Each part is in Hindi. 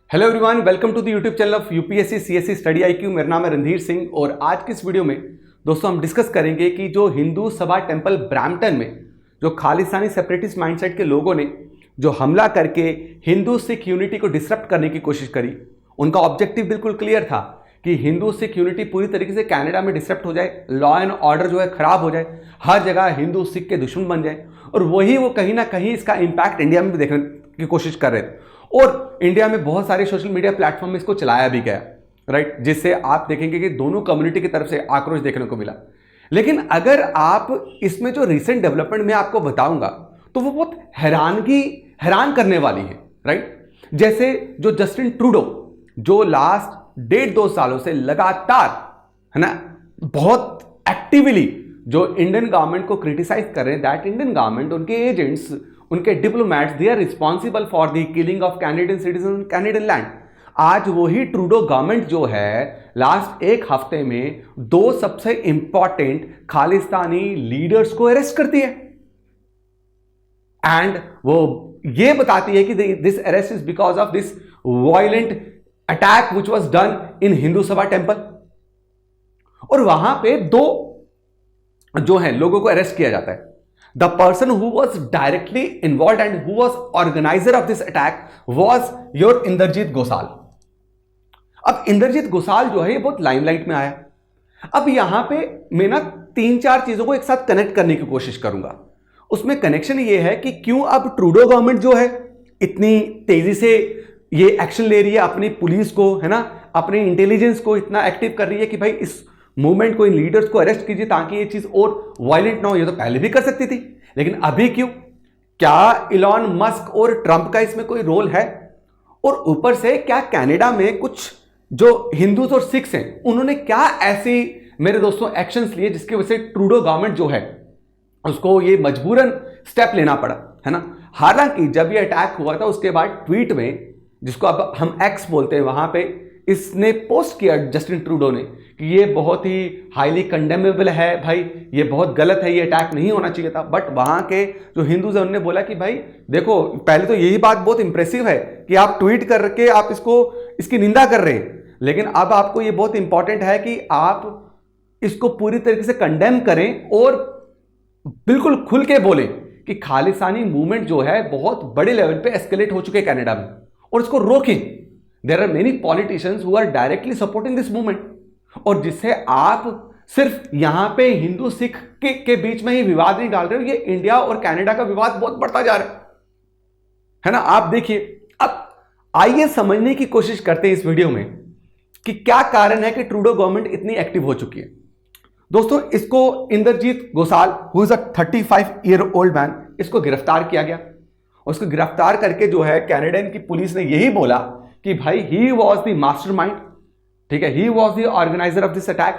Hello everyone, welcome to the YouTube channel of UPSC CSC study IQ. मेरा नाम है रणधीर सिंह और आज की इस वीडियो में दोस्तों हम डिस्कस करेंगे कि जो हिंदू सभा टेम्पल ब्रैम्पटन में जो खालिस्तानी सेपरेटिस्ट माइंडसेट के लोगों ने जो हमला करके हिंदू सिख यूनिटी को डिसरप्ट करने की कोशिश करी, उनका ऑब्जेक्टिव बिल्कुल क्लियर था कि हिंदू सिख यूनिटी पूरी तरीके से कनाडा में डिसरप्ट हो जाए, लॉ एंड ऑर्डर जो है खराब हो जाए, हर जगह हिंदू सिख के दुश्मन बन जाए। और वही वो कहीं ना कहीं इसका इंपैक्ट इंडिया में भी देखने की कोशिश कर रहे थे और इंडिया में बहुत सारे सोशल मीडिया प्लेटफॉर्म में इसको चलाया भी गया, राइट, जिससे आप देखेंगे कि दोनों कम्युनिटी की तरफ से आक्रोश देखने को मिला। लेकिन अगर आप इसमें जो रिसेंट डेवलपमेंट में आपको बताऊंगा तो वो बहुत हैरान करने वाली है, राइट। जैसे जो जस्टिन ट्रूडो जो लास्ट 1.5-2 सालों से लगातार, है ना, बहुत एक्टिवली जो इंडियन गवर्नमेंट को क्रिटिसाइज कर रहे हैं, दैट इंडियन गवर्नमेंट, उनके एजेंट्स, उनके diplomats, they are responsible for the killing of Canadian citizen Canadian land. आज वही ट्रूडो गवर्नमेंट जो है लास्ट एक हफ्ते में 2 सबसे इंपॉर्टेंट खालिस्तानी लीडर्स को अरेस्ट करती है एंड वो ये बताती है कि this arrest is because of this violent attack which was done in Hindu सभा टेम्पल। और वहां पे 2 जो है लोगों को अरेस्ट किया जाता है। The person who was directly involved and who was organizer of this attack was your Indrajit Ghoshal. अब इंद्रजीत घोषाल जो है ये बहुत लाइमलाइट में आया। अब यहां पे मैं ना 3-4 चीजों को एक साथ कनेक्ट करने की कोशिश करूंगा। उसमें कनेक्शन ये है कि क्यों अब ट्रूडो गवर्नमेंट जो है इतनी तेजी से ये एक्शन ले रही है, अपनी पुलिस को, है ना, अपने इंटेलिजेंस को इतना एक्टिव कर रही है कि भाई इस मूवमेंट को, इन लीडर्स को अरेस्ट कीजिए ताकि ये चीज और वायलेंट ना हो। ये तो पहले भी कर सकती थी, लेकिन अभी क्यों? क्या इलॉन मस्क और ट्रंप का इसमें कोई रोल है? और ऊपर से क्या कनाडा में कुछ जो हिंदूज और सिख्स हैं उन्होंने क्या ऐसी, मेरे दोस्तों, एक्शंस लिए जिसकी वजह से ट्रूडो गवर्नमेंट जो है उसको ये मजबूरन स्टेप लेना पड़ा, है ना। हालांकि जब ये अटैक हुआ था उसके बाद ट्वीट में, जिसको अब हम एक्स बोलते हैं, वहां पे इसने पोस्ट किया जस्टिन ट्रूडो ने कि ये बहुत ही हाईली कंडेमेबल है, भाई ये बहुत गलत है, ये अटैक नहीं होना चाहिए था। बट वहां के जो हिंदूज हैं उन्होंने बोला कि भाई देखो, पहले तो यही बात बहुत इंप्रेसिव है कि आप ट्वीट करके आप इसकी निंदा कर रहे हैं, लेकिन अब आपको ये बहुत इंपॉर्टेंट है कि आप इसको पूरी तरीके से कंडेम करें और बिल्कुल खुल के बोलें कि खालिस्तानी मूवमेंट जो है बहुत बड़े लेवल पे एस्केलेट हो चुके हैं कनाडा में और इसको रोकें। There are many politicians who are directly supporting this movement, और जिससे आप सिर्फ यहां पे हिंदू सिख के बीच में ही विवाद नहीं डाल रहे हो, ये इंडिया और कनाडा का विवाद बहुत बढ़ता जा रहा है ना। आप देखिए, अब आइए समझने की कोशिश करते हैं इस वीडियो में कि क्या कारण है कि ट्रूडो गवर्नमेंट इतनी एक्टिव हो चुकी है। दोस्तों, इसको Indrajit Ghoshal, who is a 35-year-old man, इसको गिरफ्तार किया गया और उसको गिरफ्तार करके जो है कनाडियन की पुलिस ने यही बोला कि भाई ही वॉज द मास्टरमाइंड, ठीक है, he was the organiser of this attack,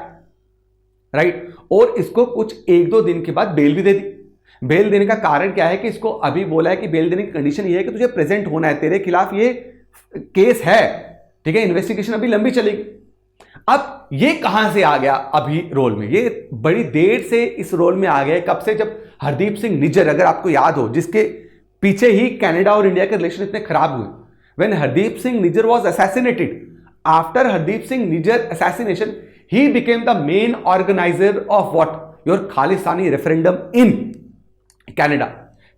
right. और इसको कुछ 1-2 दिन के बाद बेल भी दे दी। बेल देने का कारण क्या है कि इसको अभी बोला है कि बेल देने की कंडीशन ये है कि तुझे प्रेजेंट होना है, तेरे खिलाफ ये केस है, ठीक है, इन्वेस्टिगेशन अभी लंबी चलेगी। अब ये कहां से आ गया अभी रोल में? ये बड़ी देर से इस रोल में आ गया। कब से? जब हरदीप सिंह निज्जर, अगर आपको याद हो, जिसके पीछे ही कनाडा और इंडिया के रिलेशन इतने खराब हुए, when Hardeep Singh Nijjar was assassinated, after Hardeep Singh Nijjar assassination, he became the main organizer of what? Your Khalistani referendum in Canada.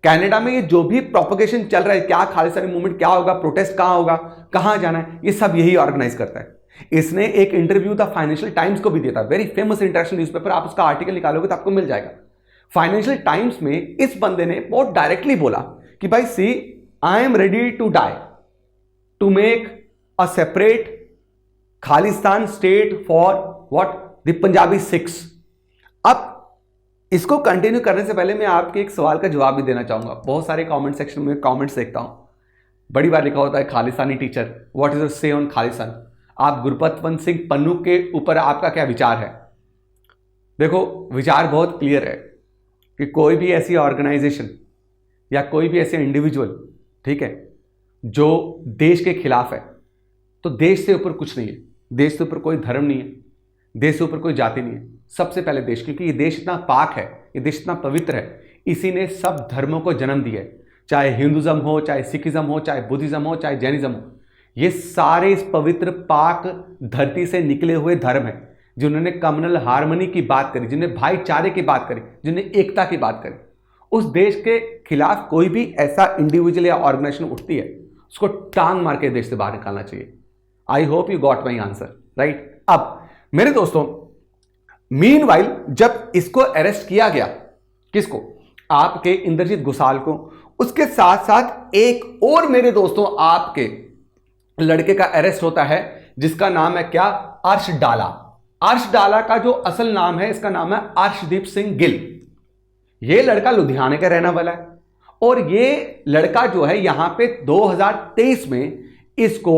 Canada में ये जो भी प्रोपगेशन चल रहा है, क्या खालिस्तानी मूवमेंट क्या होगा, प्रोटेस्ट कहां होगा, कहां जाना है, ये सब यही ऑर्गेनाइज करता है। इसने एक इंटरव्यू द फाइनेंशियल टाइम्स को भी दिया था, वेरी फेमस इंटरनेशनल न्यूज़पेपर, आप उसका आर्टिकल निकालोगे तो आपको मिल जाएगा। फाइनेंशियल टाइम्स में इस बंदे ने बहुत डायरेक्टली बोला कि भाई see, I am ready to die to make a separate Khalistan state for what? The Punjabi Sikhs. अब इसको कंटिन्यू करने से पहले मैं आपके एक सवाल का जवाब भी देना चाहूंगा। बहुत सारे कमेंट सेक्शन में कमेंट्स देखता हूं, बड़ी बार लिखा होता है Khalistani teacher, what is your से ऑन खालिस्तान। आप गुरपतवंत सिंह पन्नू के ऊपर आपका क्या विचार है? देखो, विचार बहुत क्लियर है कि कोई भी ऐसी ऑर्गेनाइजेशन या कोई भी ऐसे इंडिविजुअल, ठीक है, जो देश के खिलाफ है, तो देश से ऊपर कुछ नहीं है। देश से ऊपर कोई धर्म नहीं है, देश से ऊपर कोई जाति नहीं है, सबसे पहले देश, क्योंकि ये देश इतना पाक है, ये देश इतना पवित्र है, इसी ने सब धर्मों को जन्म दिया है, चाहे हिंदुज्म हो, चाहे सिखिज्म हो, चाहे बुद्धिज्म हो, चाहे जैनिज्म हो। ये सारे इस पवित्र पाक धरती से निकले हुए धर्म हैं, जिन्होंने कम्युनल हार्मनी की बात करी, जिन्होंने भाईचारे की बात करी, जिन्होंने एकता की बात करी। उस देश के खिलाफ कोई भी ऐसा इंडिविजुअल या ऑर्गेनाइजेशन उठती है, उसको टांग मार के देश से बाहर निकालना चाहिए। I hope you got my answer, right. अब मेरे दोस्तों, मीनवाइल जब इसको अरेस्ट किया गया, किसको? आपके इंद्रजीत घोषाल को, उसके साथ साथ एक और मेरे दोस्तों आपके लड़के का अरेस्ट होता है, जिसका नाम है क्या? अर्श डाला। अर्श डाला का जो असल नाम है, इसका नाम है अर्शदीप सिंह गिल। यह लड़का लुधियाने का रहने वाला है, और ये लड़का जो है यहां पे 2023 में इसको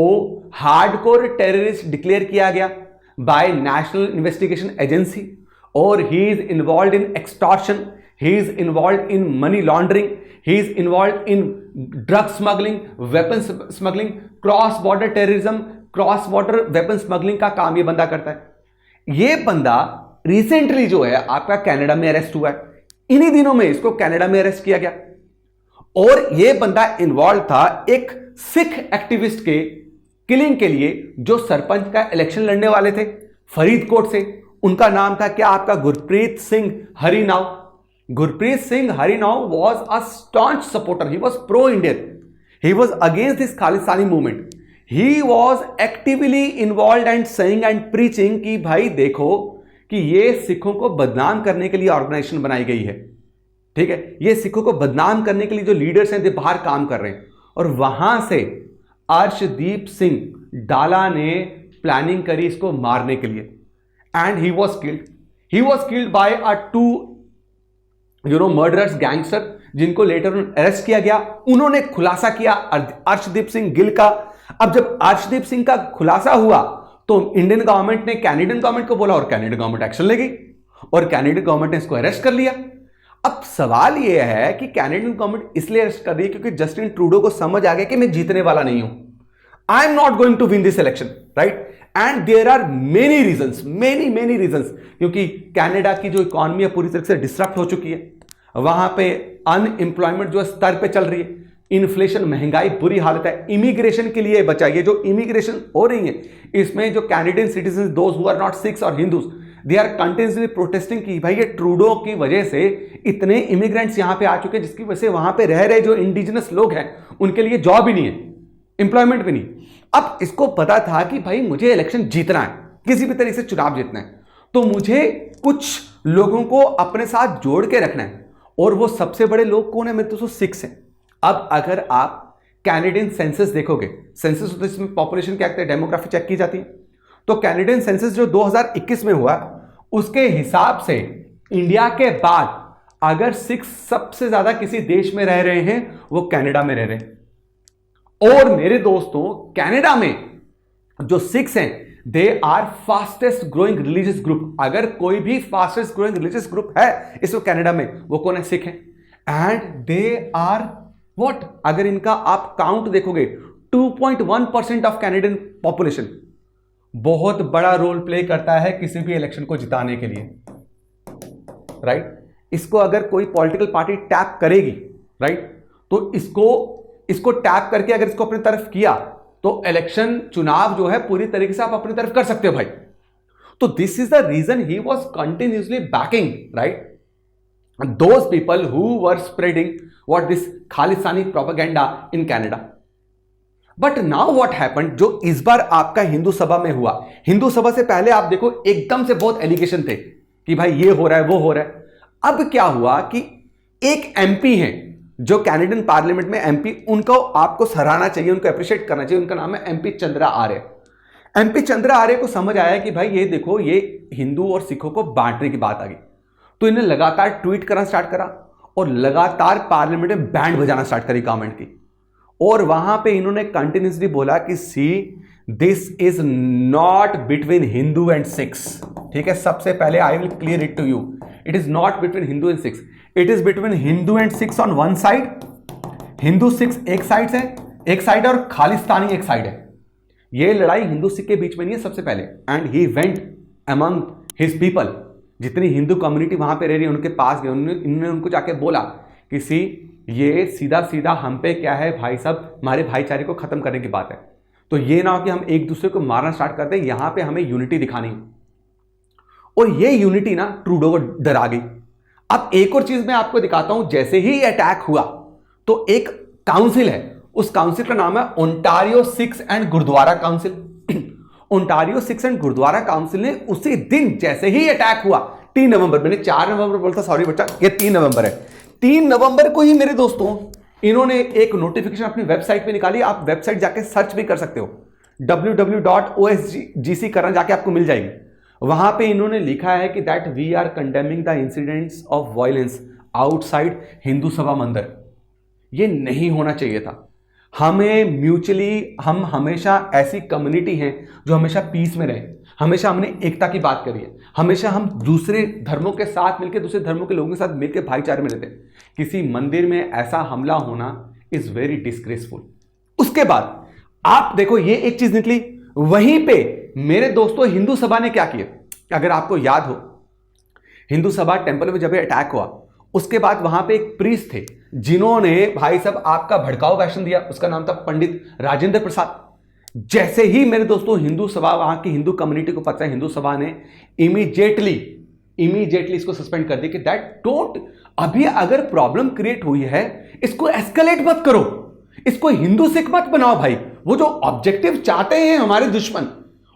हार्डकोर टेररिस्ट डिक्लेयर किया गया बाय नेशनल इन्वेस्टिगेशन एजेंसी, और he is involve in extortion, he is involved in money laundering, he is involved in drug smuggling, weapon smuggling, cross border terrorism, cross border weapon smuggling का काम ये बंदा करता है। ये बंदा रिसेंटली जो है आपका कनाडा में अरेस्ट हुआ है, इन्हीं दिनों में इसको कनाडा में अरेस्ट किया गया, और ये बंदा इन्वॉल्व था एक सिख एक्टिविस्ट के किलिंग के लिए, जो सरपंच का इलेक्शन लड़ने वाले थे फरीदकोट से। उनका नाम था क्या? आपका Gurpreet Singh हरिनाव। Gurpreet Singh Harinav was a staunch supporter. He was pro-Indian. He was against this Khalistani movement. He was actively involved and saying and preaching कि भाई देखो कि ये सिखों को बदनाम करने के लिए ऑर्गेनाइजेशन बनाई गई है, ठीक है। ये सिखों को बदनाम करने के लिए जो लीडर्स हैं वो बाहर काम कर रहे हैं, और वहां से अर्शदीप सिंह डाला ने प्लानिंग करी इसको मारने के लिए, and he was killed. He was killed by a two murderers gangster, जिनको लेटर अरेस्ट किया गया। उन्होंने खुलासा किया अर्शदीप सिंह गिल का। अब जब अर्शदीप सिंह का खुलासा हुआ तो इंडियन गवर्नमेंट ने कैनेडियन गवर्नमेंट को बोला, और कैनेडियन गवर्नमेंट एक्शन ले गई, और कैनेडियन गवर्नमेंट ने इसको अरेस्ट कर लिया। अब सवाल यह है कि कैनेडियन गवर्नमेंट इसलिए अरेस्ट कर रही है क्योंकि जस्टिन ट्रूडो को समझ आ गया कि मैं जीतने वाला नहीं हूं, I am not going to win this election, right. And there are many reasons, many reasons, क्योंकि कनाडा की जो इकोनॉमी है पूरी तरह से डिस्टर्ब हो चुकी है, वहां पे अनएम्प्लॉयमेंट जो स्तर पे चल रही है, इन्फ्लेशन, महंगाई, बुरी हालत है। इमिग्रेशन के लिए बचाइए, जो इमिग्रेशन हो रही है इसमें जो Canadian citizen, those who are not Sikhs और Hindus, they are continuously protesting कि भाई ये ट्रूडो की वजह से इतने इमिग्रेंट्स यहां पे आ चुके हैं, जिसकी वजह से वहां पे रह रहे जो इंडिजिनस लोग हैं उनके लिए जॉब ही नहीं है, इंप्लॉयमेंट भी नहीं। अब इसको पता था कि भाई मुझे इलेक्शन जीतना है, किसी भी तरीके से चुनाव जीतना है, तो मुझे कुछ लोगों को अपने साथ जोड़ के रखना है, और वो सबसे बड़े लोग कौन है मेरे दोस्तों? सिख्स हैं। अब अगर आप कैनेडियन सेंसस देखोगे, सेंसस होता है जिसमें पॉपुलेशन क्या कहते हैं, डेमोग्राफी चेक की जाती है, तो कैनेडियन सेंसस जो 2021 में हुआ उसके हिसाब से इंडिया के बाद अगर सिख सबसे ज्यादा किसी देश में रह रहे हैं वो कनाडा में रह रहे हैं। और मेरे दोस्तों कनाडा में जो सिख्स हैं they are fastest growing religious group. अगर कोई भी फास्टेस्ट ग्रोइंग रिलीजियस ग्रुप है इस कनाडा में वो कौन है? सिख है। एंड दे आर व्हाट, अगर इनका आप काउंट देखोगे 2.1% ऑफ कैनेडियन पॉपुलेशन बहुत बड़ा रोल प्ले करता है किसी भी इलेक्शन को जिताने के लिए, राइट। इसको अगर कोई पॉलिटिकल पार्टी टैप करेगी, राइट, तो इसको टैप करके अगर इसको अपनी तरफ किया तो इलेक्शन, चुनाव जो है पूरी तरीके से आप अपनी तरफ कर सकते हो भाई। तो this is the reason he was continuously backing, right, those people who were spreading what this Khalistani propaganda in Canada. But now what happened, जो इस बार आपका हिंदू सभा में हुआ, हिंदू सभा से पहले आप देखो एकदम से बहुत एलिगेशन थे कि भाई ये हो रहा है वो हो रहा है। अब क्या हुआ कि एक एमपी हैं जो कैनेडियन पार्लियामेंट में एमपी, उनको आपको सराहना चाहिए, उनको अप्रिशिएट करना चाहिए, उनका नाम है एमपी चंद्रा आर्य। एमपी चंद्रा आर्य को समझ आया कि भाई ये देखो ये हिंदू और सिखों को बांटने की बात आ गई, तो इन्हें लगातार ट्वीट करना स्टार्ट करा और लगातार पार्लियामेंट में बैंड बजाना स्टार्ट करी गवर्नमेंट की। और वहां पे इन्होंने कंटिन्यूसली बोला कि see this is not between Hindu and Sikhs, ठीक है। सबसे पहले I will clear it to you, it is not between Hindu and Sikhs, it is between Hindu and Sikhs on one side, Hindu Sikhs एक साइड है, एक साइड और खालिस्तानी एक साइड है। ये लड़ाई हिंदू सिख के बीच में नहीं है सबसे पहले। And he went among his people, जितनी हिंदू कम्युनिटी वहां पे रह रही है उनके पास गए, इन्होंने उनको जाके बोला कि सी ये सीधा सीधा हम पे क्या है भाई साहब, हमारे भाईचारे को खत्म करने की बात है। तो ये ना हो कि हम एक दूसरे को मारना स्टार्ट कर दें, यहां पे हमें यूनिटी दिखानी है। और ये यूनिटी ना ट्रूडो को डरा गई। अब एक और चीज मैं आपको दिखाता हूं, जैसे ही अटैक हुआ तो एक काउंसिल है, उस काउंसिल का नाम है Ontario Sikhs and Gurdwara council. Ontario Sikhs and Gurdwara council ने उसी दिन जैसे ही अटैक हुआ 3 नवंबर, मैंने 4 नवंबर बोलता, सॉरी बच्चा, ये 3 नवंबर है। 3 नवंबर को ही मेरे दोस्तों इन्होंने एक नोटिफिकेशन अपनी वेबसाइट पे निकाली। आप वेबसाइट जाके सर्च भी कर सकते हो, www.osgc करना, जाके आपको मिल जाएगी। वहां पे इन्होंने लिखा है कि that we are condemning the incidents of violence outside Hindu Sabha Mandir. ये नहीं होना चाहिए था। हमें म्यूचुअली, हम हमेशा ऐसी कम्युनिटी हैं जो हमेशा पीस में रहे, हमेशा हमने एकता की बात करी है, हमेशा हम दूसरे धर्मों के साथ मिलकर, दूसरे धर्मों के लोगों के साथ मिलकर भाईचारे में रहते हैं। किसी मंदिर में ऐसा हमला होना इज वेरी डिस्ग्रेसफुल। उसके बाद आप देखो, ये एक चीज निकली। वहीं पे मेरे दोस्तों हिंदू सभा ने क्या किया, अगर आपको याद हो, हिंदू सभा टेंपल में जब अटैक हुआ उसके बाद वहां पे एक प्रीस्ट थे जिन्होंने भाई साहब आपका भड़काऊ भाषण दिया, उसका नाम था पंडित राजेंद्र प्रसाद। जैसे ही मेरे दोस्तों हिंदू सभा, वहां की हिंदू कम्युनिटी को पता है, हिंदू सभा ने इमीडिएटली इसको सस्पेंड कर दिया कि दैट डोंट, अभी अगर प्रॉब्लम क्रिएट हुई है इसको एस्केलेट मत करो, इसको हिंदू सिख मत बनाओ भाई, वो जो ऑब्जेक्टिव चाहते हैं हमारे दुश्मन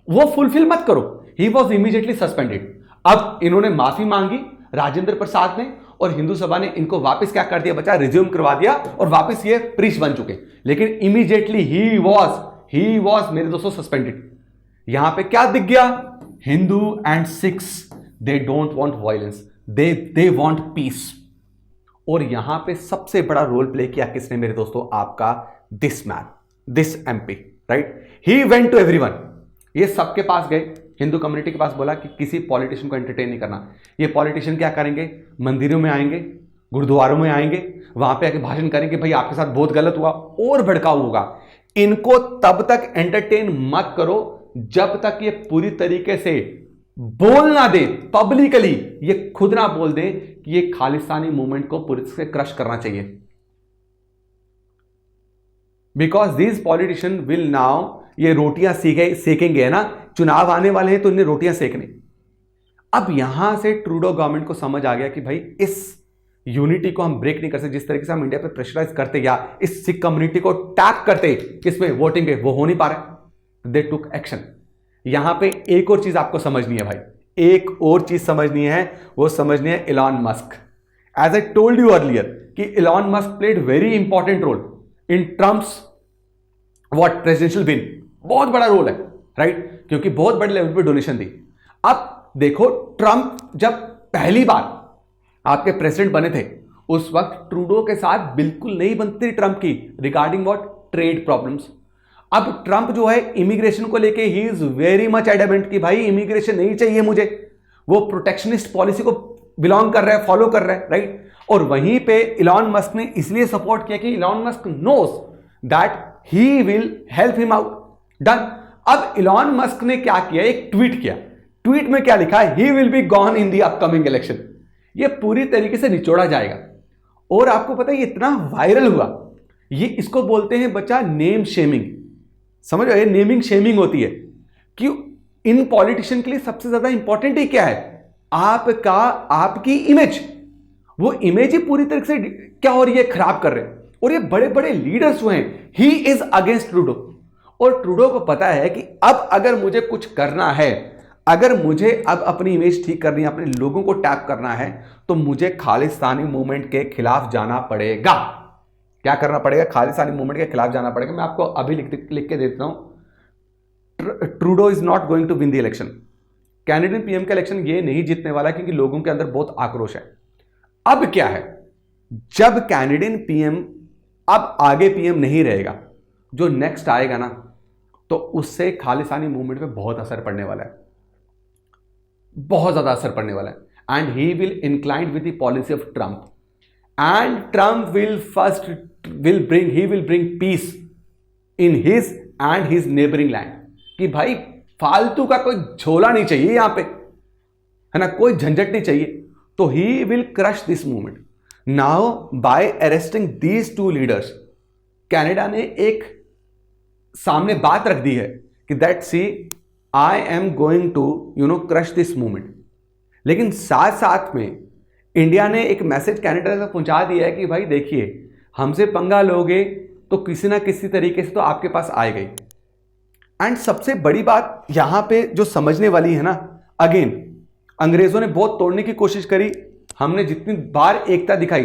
वो फुलफिल मत करो। He was immediately suspended. अब इन्होंने माफी मांगी राजेंद्र प्रसाद ने, और हिंदू सभा ने इनको वापस क्या कर दिया बच्चा, रिज्यूम करवा दिया, और वापस ये प्रीस्ट बन चुके। लेकिन इमीडिएटली ही वॉज मेरे दोस्तों सस्पेंडेड। यहां पे क्या दिख गया, Hindu and Sikhs they don't want violence, they want piece. और यहां पे सबसे बड़ा रोल प्ले किया किसने मेरे दोस्तों, आपका this man, this MP, right. He went to everyone, ये सबके पास गए, हिंदू कम्युनिटी के पास बोला कि किसी पॉलिटिशियन को एंटरटेन नहीं करना। ये पॉलिटिशियन क्या करेंगे, मंदिरों में आएंगे, गुरुद्वारों में आएंगे, वहां पे आके भाषण करेंगे, भाई आपके साथ बहुत गलत हुआ, और भड़काऊ होगा। इनको तब तक एंटरटेन मत करो जब तक ये पूरी तरीके से बोल ना दे, पब्लिकली ये खुद ना बोल दे कि ये खालिस्तानी मूवमेंट को पूरी से क्रश करना चाहिए। Because these politician will now, ये रोटियां सेकेंगे, है ना, चुनाव आने वाले हैं तो इन्हें रोटियां सेकने। अब यहां से ट्रूडो गवर्नमेंट को समझ आ गया कि भाई इस यूनिटी को हम ब्रेक नहीं कर सकते। जिस तरीके से हम इंडिया पे प्रेशराइज करते या इस सिख कम्युनिटी को टैग करते किसमें, वोटिंग पे, वो हो नहीं पा रहा। दे टुक एक्शन। यहां पे एक और चीज आपको समझनी है भाई, एक और चीज समझनी है, वो समझनी है Elon Musk. As I told you earlier कि Elon Musk played very important role in Trump's what presidential win, बहुत बड़ा रोल है, राइट, क्योंकि बहुत बड़े लेवल पे डोनेशन दी। अब देखो, ट्रंप जब पहली बार आपके प्रेसिडेंट बने थे उस वक्त ट्रूडो के साथ बिल्कुल नहीं बनती ट्रंप की रिगार्डिंग व्हाट, ट्रेड प्रॉब्लम्स। अब ट्रंप जो है इमिग्रेशन को लेके he is very much adamant कि भाई इमिग्रेशन नहीं चाहिए मुझे, वो प्रोटेक्शनिस्ट पॉलिसी को बिलोंग कर रहा है, फॉलो कर रहा है, राइट। और वहीं पे इलॉन मस्क ने इसलिए सपोर्ट किया कि Elon Musk knows that he will help him out. Done. अब इलॉन मस्क ने क्या किया, एक ट्वीट किया। ट्वीट में क्या लिखा है, he will be gone in the upcoming election. ये पूरी तरीके से निचोड़ा जाएगा। और आपको पता है ये इतना वायरल हुआ, ये इसको बोलते हैं बच्चा नेम शेमिंग। समझ रहे, नेमिंग शेमिंग होती है कि इन पॉलिटिशियन के लिए सबसे ज्यादा इंपॉर्टेंट ही क्या है, आपका, आपकी इमेज। वो इमेज ही पूरी तरीके से क्या हो रही है, खराब कर रहे हैं। और ये बड़े बड़े लीडर्स हुए हैं, ही इज अगेंस्ट ट्रूडो। और ट्रूडो को पता है कि अब अगर मुझे कुछ करना है, अगर मुझे अब अपनी इमेज ठीक करनी है, अपने लोगों को टैप करना है, तो मुझे खालिस्तानी मूवमेंट के खिलाफ जाना पड़ेगा। क्या करना पड़ेगा, खालिस्तानी मूवमेंट के खिलाफ जाना पड़ेगा। मैं आपको अभी लिख के देता हूं, Trudeau is not going to win the election. Canadian PM का इलेक्शन ये नहीं जीतने वाला क्योंकि लोगों के अंदर बहुत आक्रोश है। अब क्या है, जब कैनेडियन पीएम अब आगे पीएम नहीं रहेगा, जो नेक्स्ट आएगा ना, तो उससे खालिस्तानी मूवमेंट पे बहुत असर पड़ने वाला है, बहुत ज्यादा असर पड़ने वाला है। And he will inclined with the policy of Trump, and Trump will bring peace in his and his neighbouring land. कि भाई फालतू का कोई झोला नहीं चाहिए यहां पे, है ना, कोई झंझट नहीं चाहिए। तो he will crush this movement. Now by arresting these two leaders, Canada ने एक सामने बात रख दी है कि that see I am going to crush this movement. लेकिन साथ साथ में इंडिया ने एक मैसेज कनाडा तक पहुंचा दिया है कि भाई देखिए, हमसे पंगा लोगे तो किसी ना किसी तरीके से तो आपके पास आएगा ही। एंड सबसे बड़ी बात यहां पे जो समझने वाली है ना, अगेन अंग्रेजों ने बहुत तोड़ने की कोशिश करी, हमने जितनी बार एकता दिखाई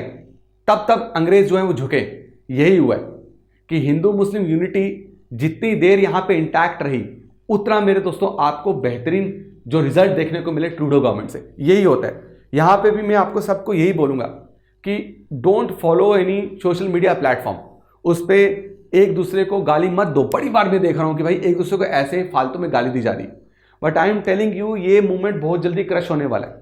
तब अंग्रेज जो है वो झुके। यही हुआ है कि हिंदू मुस्लिम यूनिटी जितनी देर यहां पे इंटैक्ट रही, उतना मेरे दोस्तों आपको बेहतरीन जो रिजल्ट देखने को मिले ट्रूडो गवर्नमेंट से। यही होता है। यहां पे भी मैं आपको सबको यही बोलूंगा कि don't follow any social media platform, उस पर एक दूसरे को गाली मत दो। बड़ी बार मैं देख रहा हूं कि भाई एक दूसरे को ऐसे फालतू में गाली दी जा रही, but I am telling you ये मूवमेंट बहुत जल्दी क्रश होने वाला है।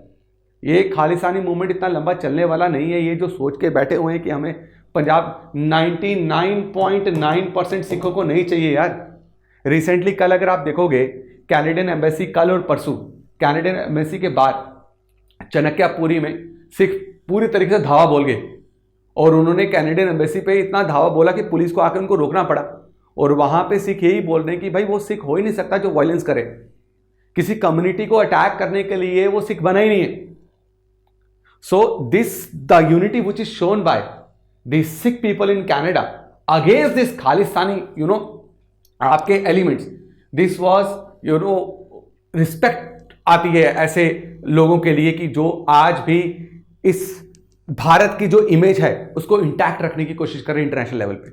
ये खालिस्तानी मूवमेंट इतना लंबा चलने वाला नहीं है। ये जो सोच के बैठे हुए हैं कि हमें पंजाब 99.9% सिखों को नहीं चाहिए यार। रिसेंटली कल अगर आप देखोगे कैनेडियन एम्बेसी, कल और परसों कैनेडियन एम्बेसी के बाहर चाणक्यपुरी में सिख पूरी तरीके से धावा बोल गए, और उन्होंने कैनेडियन एम्बेसी पे इतना धावा बोला कि पुलिस को आकर उनको रोकना पड़ा। और वहां पे सिख यही बोल रहे हैं कि भाई वो सिख हो ही नहीं सकता जो वायलेंस करे, किसी कम्युनिटी को अटैक करने के लिए वो सिख बना ही नहीं है। So this the unity which is shown by the Sikh people in Canada against this Khalistani आपके एलिमेंट्स, दिस वाज रिस्पेक्ट आती है ऐसे लोगों के लिए कि जो आज भी इस भारत की जो इमेज है उसको इंटैक्ट रखने की कोशिश कर रहे हैं इंटरनेशनल लेवल पे।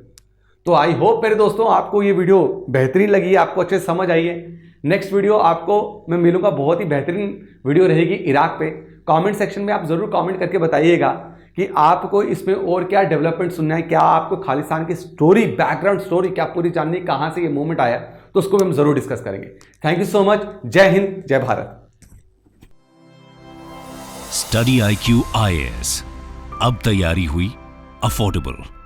तो आई होप मेरे दोस्तों आपको ये वीडियो बेहतरीन लगी है, आपको अच्छे समझ आई है। नेक्स्ट वीडियो आपको मैं मिलूंगा, बहुत ही बेहतरीन वीडियो रहेगी इराक पे। कमेंट सेक्शन में आप जरूर कमेंट करके बताइएगा कि आपको इसमें और क्या डेवलपमेंट सुनना है, क्या आपको खालिस्तान की स्टोरी, बैकग्राउंड स्टोरी क्या पूरी जाननी, कहां से ये मूवमेंट आया, तो उसको भी हम जरूर डिस्कस करेंगे। Thank you so much. जय हिंद, जय भारत। स्टडी IQ IAS, अब तैयारी हुई अफोर्डेबल।